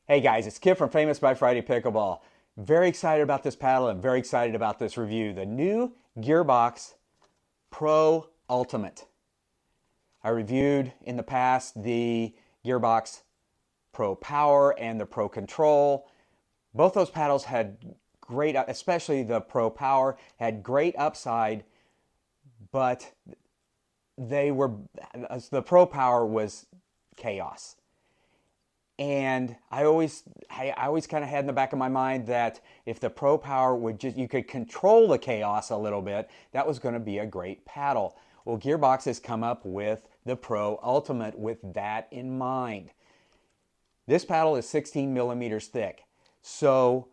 Hey guys, it's Kip from Famous by Friday Pickleball. Very excited about this paddle and very excited about this review. The new Gearbox Pro Ultimate. I reviewed in the past the Gearbox Pro Power and the Pro Control. Both those paddles had great, especially the Pro Power, had great upside, but the Pro Power was chaos. And I always kind of had in the back of my mind that if the Pro Power you could control the chaos a little bit, that was going to be a great paddle. Well, Gearbox has come up with the Pro Ultimate with that in mind. This paddle is 16 millimeters thick, so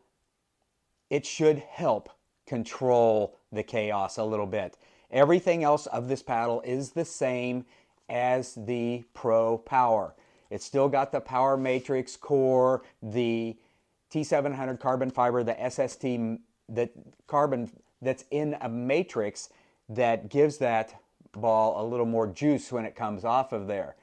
it should help control the chaos a little bit. Everything else of this paddle is the same as the Pro Power. It's still got the Power Matrix core, the T700 carbon fiber, the SST, the carbon that's in a matrix that gives that ball a little more juice when it comes off of there.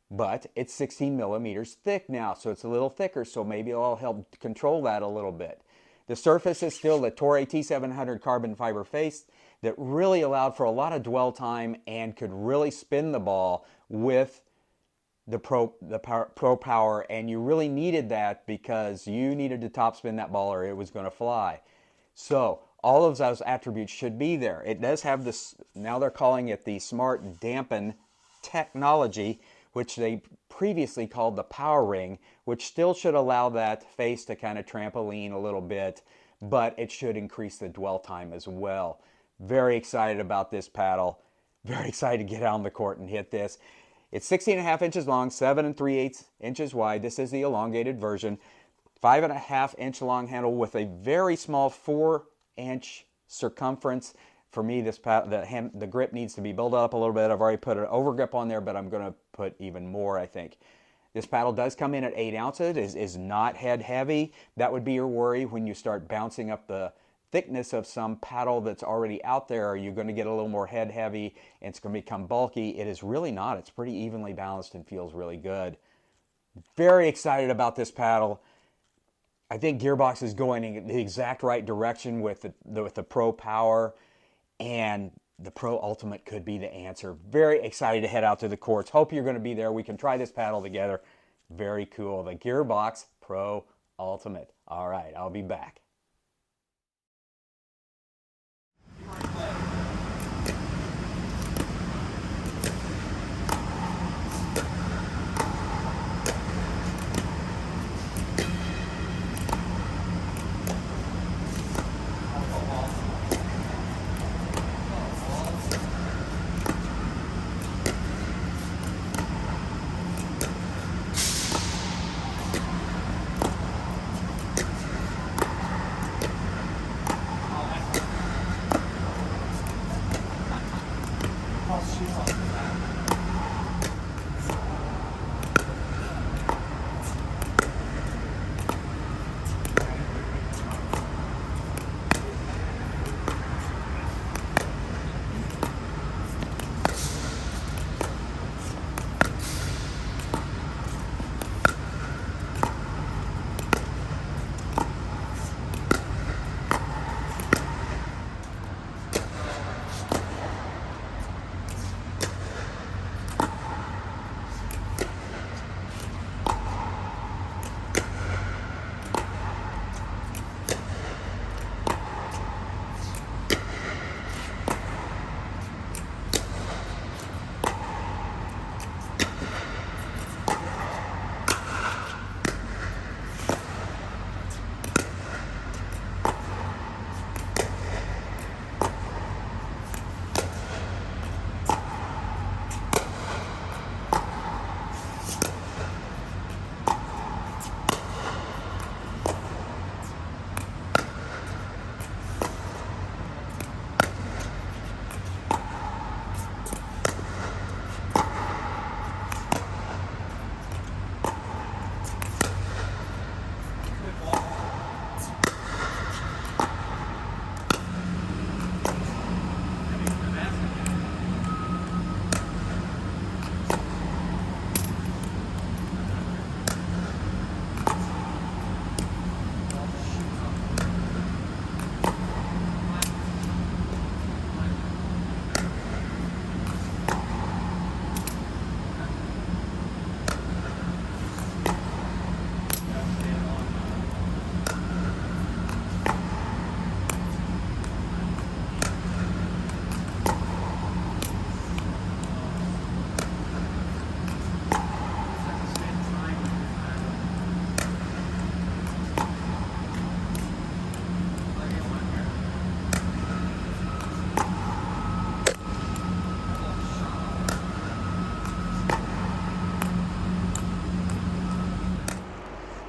But it's 16 millimeters thick now, so it's a little thicker, so maybe it'll help control that a little bit. The surface is still the Toray T700 carbon fiber face that really allowed for a lot of dwell time and could really spin the ball with the Pro Power, and you really needed that because you needed to topspin that ball or it was going to fly. So all of those attributes should be there. It does have this, now they're calling it the Smart Dampen technology, which they previously called the Power Ring, which still should allow that face to kind of trampoline a little bit, but it should increase the dwell time as well. Very excited about this paddle. Very excited to get out on the court and hit this. It's 16.5 inches long, 7 3/8 inches wide. This is the elongated version. 5.5 inch long handle with a very small 4-inch circumference. For me, the grip needs to be built up a little bit. I've already put an overgrip on there, but I'm going to put even more, I think. This paddle does come in at 8 ounces. It is not head heavy. That would be your worry when you start bouncing up the thickness of some paddle that's already out there. Are you going to get a little more head heavy and it's going to become bulky? It is really not. It's pretty evenly balanced and feels really good. Very excited about this paddle. I think Gearbox is going in the exact right direction with the Pro Power, and the Pro Ultimate could be the answer. Very excited to head out to the courts. Hope you're going to be there. We can try this paddle together. Very cool. The Gearbox Pro Ultimate. All right, I'll be back.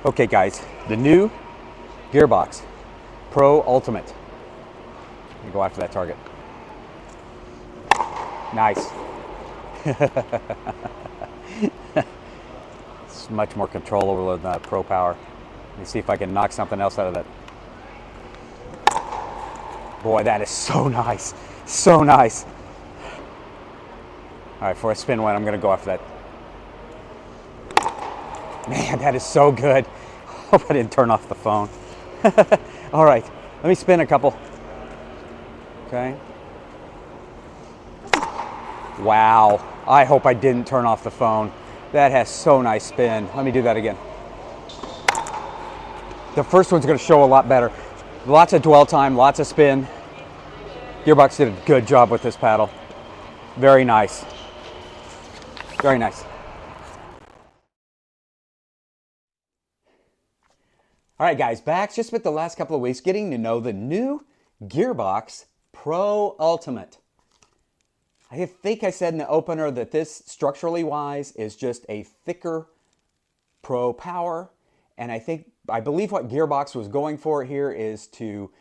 Okay guys, the new Gearbox Pro Ultimate. Let me go after that target. Nice. It's much more controllable than the Pro Power. Let me see if I can knock something else out of that. Boy, that is so nice. So nice. All right, for a spin one, I'm gonna go after that. Man, that is so good. Hope I didn't turn off the phone. All right, let me spin a couple. Okay. Wow, I hope I didn't turn off the phone. That has so nice spin. Let me do that again. The first one's gonna show a lot better. Lots of dwell time, lots of spin. Gearbox did a good job with this paddle. Very nice. Very nice. All right, guys, back. Just spent the last couple of weeks getting to know the new Gearbox Pro Ultimate. I think I said in the opener that this, structurally wise, is just a thicker Pro Power. And I believe what Gearbox was going for here is to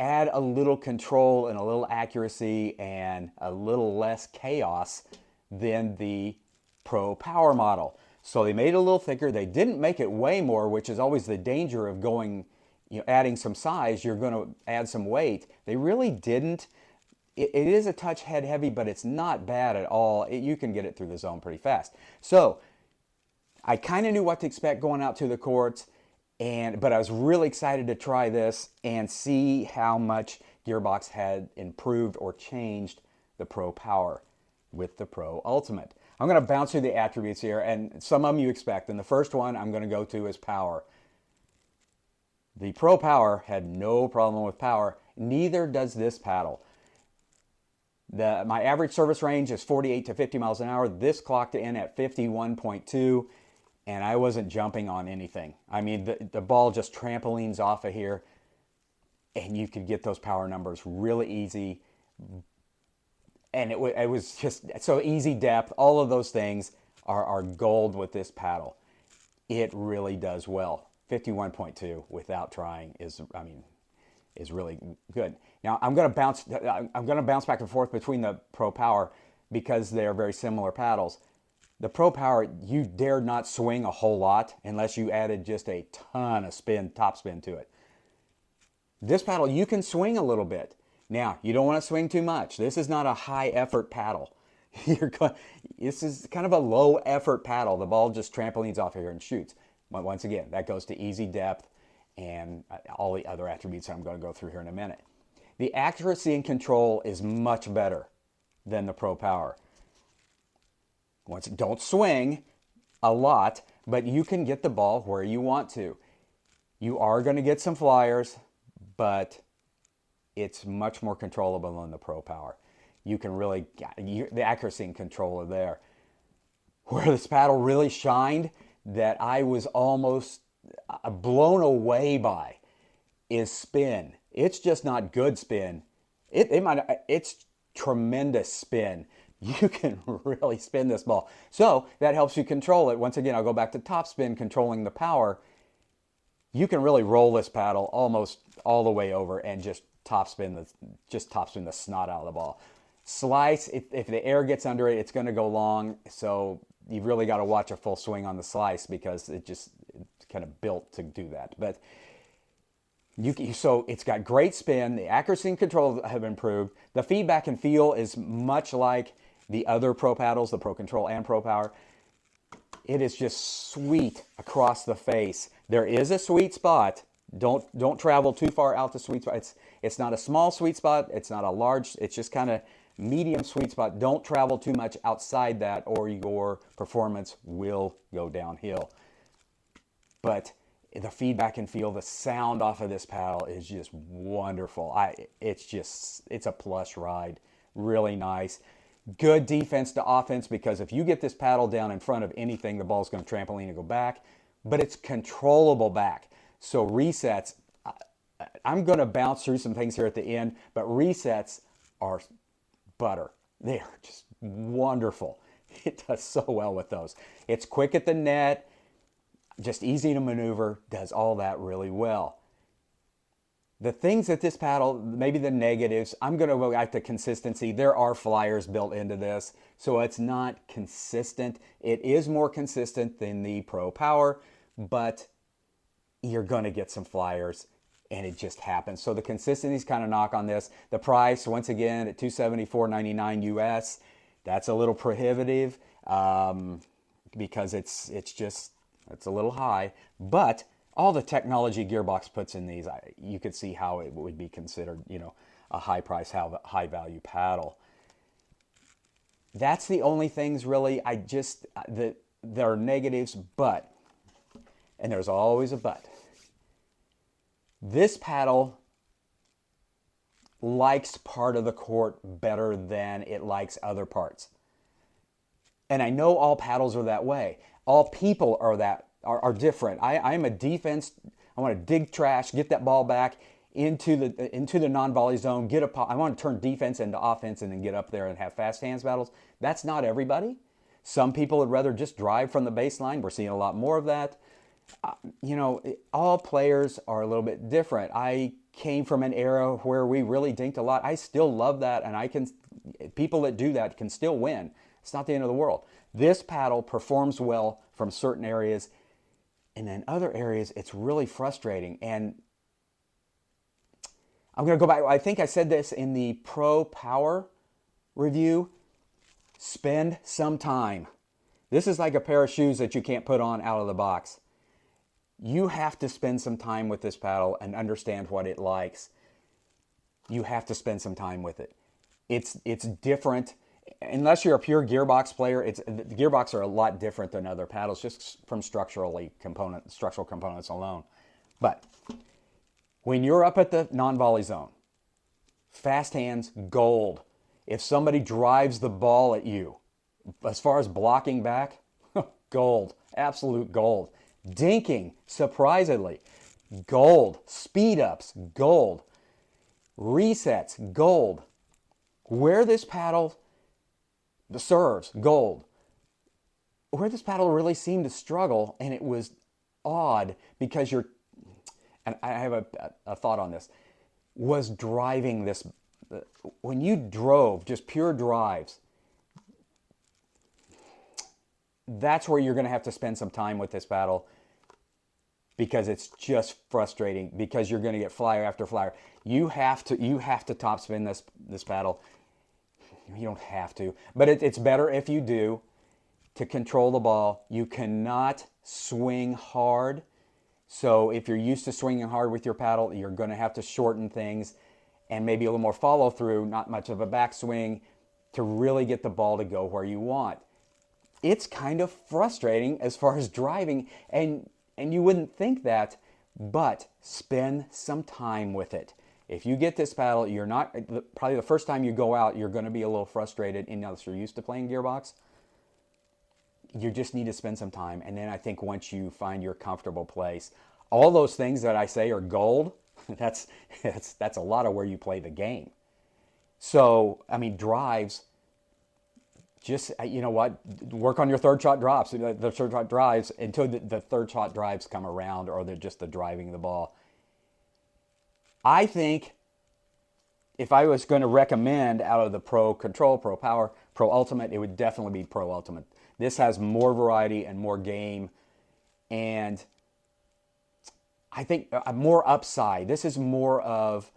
add a little control and a little accuracy and a little less chaos than the Pro Power model. So they made it a little thicker. They didn't make it way more, which is always the danger of going, adding some size. You're going to add some weight. They really didn't. It is a touch head heavy, but it's not bad at all. You can get it through the zone pretty fast. So I kind of knew what to expect going out to the courts, but I was really excited to try this and see how much Gearbox had improved or changed the Pro Power with the Pro Ultimate. I'm going to bounce through the attributes here, and some of them you expect. And the first one I'm going to go to is power. The Pro Power had no problem with power. Neither does this paddle. My average service range is 48 to 50 miles an hour. This clocked in at 51.2, and I wasn't jumping on anything. I mean, the ball just trampolines off of here, and you could get those power numbers really easy. And it was just so easy depth. All of those things are gold with this paddle. It really does well. 51.2 without trying is really good. Now I'm going to bounce back and forth between the Pro Power because they're very similar paddles. The Pro Power, you dare not swing a whole lot unless you added just a ton of top spin to it. This paddle, you can swing a little bit. Now, you don't want to swing too much. This is not a high effort paddle. This is kind of a low effort paddle. The ball just trampolines off here and shoots. But once again, that goes to easy depth and all the other attributes I'm going to go through here in a minute. The accuracy and control is much better than the Pro Power. Don't swing a lot, but you can get the ball where you want to. You are going to get some flyers, but it's much more controllable than the Pro Power. You can really, the accuracy and control are there. Where this paddle really shined, that I was almost blown away by, is spin. It's just not good spin. It's tremendous spin. You can really spin this ball. So that helps you control it. Once again, I'll go back to top spin, controlling the power. You can really roll this paddle almost all the way over and just top spin the snot out of the ball. Slice, if the air gets under it, it's going to go long. So you've really got to watch a full swing on the slice because it's kind of built to do that. But so it's got great spin. The accuracy and control have improved. The feedback and feel is much like the other Pro paddles, the Pro Control and Pro Power. It is just sweet across the face. There is a sweet spot. Don't travel too far out the sweet spot. It's not a small sweet spot. It's not a large. It's just kind of medium sweet spot. Don't travel too much outside that, or your performance will go downhill. But the feedback and feel, the sound off of this paddle is just wonderful. It's a plush ride. Really nice. Good defense to offense, because if you get this paddle down in front of anything, the ball's going to trampoline and go back. But it's controllable back. So resets, I'm going to bounce through some things here at the end, but resets are butter. They are just wonderful. It does so well with those. It's quick at the net. just easy to maneuver, does all that really well. The things that this paddle, maybe the negatives, I'm going to go back to consistency. There are flyers built into this, so it's not consistent. It is more consistent than the Pro Power, but you're going to get some flyers, and it just happens. So the consistency's kind of knock on this. The price, once again, at $274.99 US, that's a little prohibitive because it's a little high, but all the technology Gearbox puts in these, you could see how it would be considered, a high price, high value paddle. That's the only things really. There are negatives, but, and there's always a but. This paddle likes part of the court better than it likes other parts. And I know all paddles are that way. All people are different. I'm a defense. I want to dig trash, get that ball back into the non-volley zone. I want to turn defense into offense and then get up there and have fast hands battles. That's not everybody. Some people would rather just drive from the baseline. We're seeing a lot more of that. All players are a little bit different. I came from an era where we really dinked a lot. I still love that, and people that do that can still win. It's not the end of the world. This paddle performs well from certain areas, and in other areas, it's really frustrating. And I'm going to go back. I think I said this in the Pro Power review. Spend some time. This is like a pair of shoes that you can't put on out of the box. You have to spend some time with this paddle and understand what it likes. You have to spend some time with it. It's different. Unless you're a pure Gearbox player, the Gearbox are a lot different than other paddles, just from structural components alone. But when you're up at the non-volley zone, fast hands, gold. If somebody drives the ball at you, as far as blocking back, gold, absolute gold. Dinking, surprisingly, gold. Speed ups, gold. Resets, gold. Where this paddle serves, gold. Where this paddle really seemed to struggle, and it was odd because and I have a thought on this, was driving this. When you drove, just pure drives, that's where you're going to have to spend some time with this paddle, because it's just frustrating, because you're going to get flyer after flyer. You have to topspin this paddle. You don't have to, but it's better if you do, to control the ball. You cannot swing hard. So if you're used to swinging hard with your paddle, you're going to have to shorten things and maybe a little more follow through, not much of a backswing, to really get the ball to go where you want. It's kind of frustrating as far as driving, and you wouldn't think that, but spend some time with it. If you get this paddle, you're not, probably the first time you go out, you're going to be a little frustrated, unless you're used to playing Gearbox. You just need to spend some time, and then I think once you find your comfortable place, all those things that I say are gold. That's a lot of where you play the game. So, I mean, drives, just, work on your third shot drops, the third shot drives, until the third shot drives come around, or just the driving the ball. I think if I was going to recommend out of the Pro Control, Pro Power, Pro Ultimate, it would definitely be Pro Ultimate. This has more variety and more game, and I think more upside. This is more of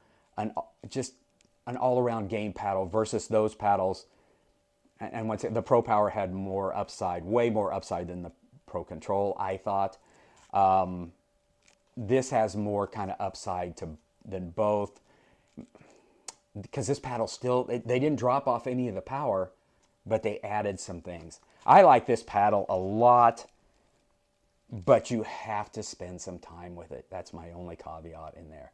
just an all-around game paddle versus those paddles. And once the Pro Power had more upside, way more upside than the Pro Control, I thought. This has more kind of upside than both, because this paddle still, they didn't drop off any of the power, but they added some things. I like this paddle a lot, but you have to spend some time with it. That's my only caveat in there.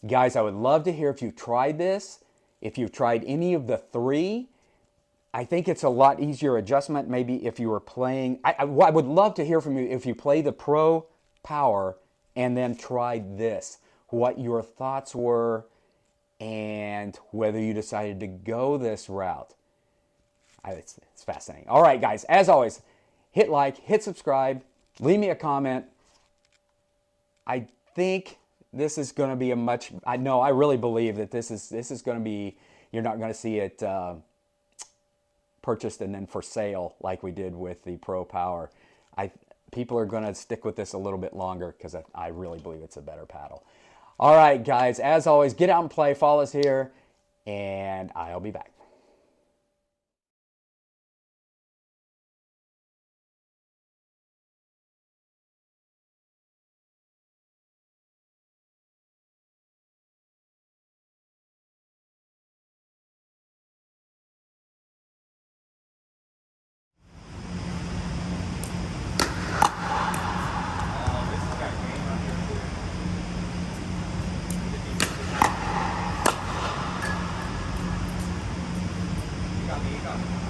Guys, I would love to hear if you've tried this, if you've tried any of the three. I think it's a lot easier adjustment, maybe if you were playing. I would love to hear from you if you play the Pro Power and then tried this, what your thoughts were, and whether you decided to go this route. It's fascinating. All right, guys, as always, hit like, hit subscribe, Leave me a comment. I think this is going to be a much. I know. I really believe that this is going to be. You're not going to see it purchased and then for sale like we did with the Pro Power. People are going to stick with this a little bit longer because I really believe it's a better paddle. All right, guys. As always, get out and play. Follow us here, and I'll be back. You got me.